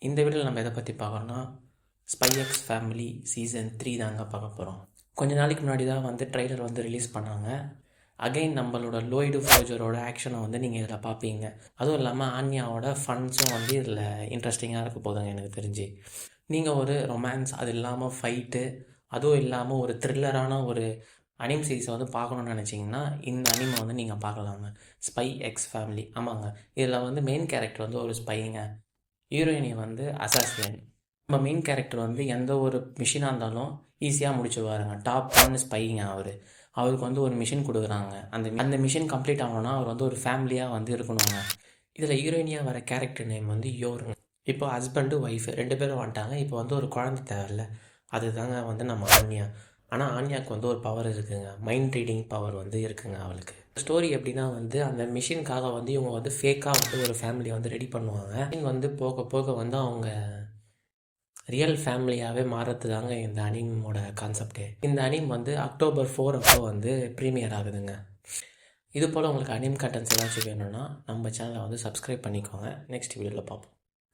இந்த வீடியோவில் நம்ம எதை பற்றி பார்க்கறோம்னா ஸ்பை எக்ஸ் ஃபேமிலி சீசன் 3 தாங்க பார்க்க போகிறோம். கொஞ்ச நாளைக்கு முன்னாடி தான் வந்து ட்ரைலர் வந்து ரிலீஸ் பண்ணாங்க. அகைன் நம்மளோட லோய்டு ஃப்ரோஜரோட ஆக்ஷனை வந்து நீங்கள் இதில் பார்ப்பீங்க. அதுவும் இல்லாமல் ஆன்யாவோட ஃபன்ஸும் வந்து இதில் இன்ட்ரெஸ்டிங்காக இருக்க போதுங்க. எனக்கு தெரிஞ்சு நீங்கள் ஒரு ரொமான்ஸ், அது இல்லாமல் ஃபைட்டு, அதுவும் இல்லாமல் ஒரு த்ரில்லரான ஒரு அனிம் சீரிஸை வந்து பார்க்கணுன்னு நினச்சிங்கன்னா இந்த அனிமை வந்து நீங்கள் பார்க்கலாங்க. Spy X family. ஆமாங்க, இதில் வந்து மெயின் கேரக்டர் வந்து ஒரு ஸ்பைங்க, ஹீரோயினி வந்து அசாசியன். நம்ம மெயின் கேரக்டர் வந்து எந்த ஒரு மிஷினாக இருந்தாலும் ஈஸியாக முடிச்சுடுவாருங்க. டாப் 1 ஸ்பைங்க அவருக்கு வந்து ஒரு மிஷின் கொடுக்குறாங்க. அந்த மிஷின் கம்ப்ளீட் ஆகணும்னா அவர் வந்து ஒரு ஃபேமிலியாக வந்து இருக்கணுங்க. இதில் ஹீரோயினியாக வர கேரக்டர் நேம் வந்து யோருங்க. இப்போ ஹஸ்பண்டு ஒய்ஃபு 2 பேரும் வந்துட்டாங்க. இப்போ வந்து ஒரு குழந்தை தேவையில்ல, அதுதாங்க வந்து நம்ம ஆன்யா. ஆனால் ஆன்யாவுக்கு வந்து ஒரு பவர் இருக்குங்க, மைண்ட் ரீடிங் பவர் வந்து இருக்குங்க அவளுக்கு. ஸ்டோரி எப்படின்னா வந்து அந்த மிஷினுக்காக வந்து இவங்க வந்து ஃபேக்காக வந்து ஒரு ஃபேமிலியை வந்து ரெடி பண்ணுவாங்க. மிஷின் வந்து போக போக வந்து அவங்க ரியல் ஃபேமிலியாகவே மாறுறது தாங்க இந்த அனிமோட கான்செப்டே. இந்த அனிம் வந்து October 4 அப்போ வந்து ப்ரீமியர் ஆகுதுங்க. இது போல் உங்களுக்கு அனிம் கண்டென்ட்ஸ் ஏதாச்சும் வேணும்னா நம்ம சேனலை வந்து சப்ஸ்கிரைப் பண்ணிக்கோங்க. நெக்ஸ்ட் வீடியோவில் பார்ப்போம்.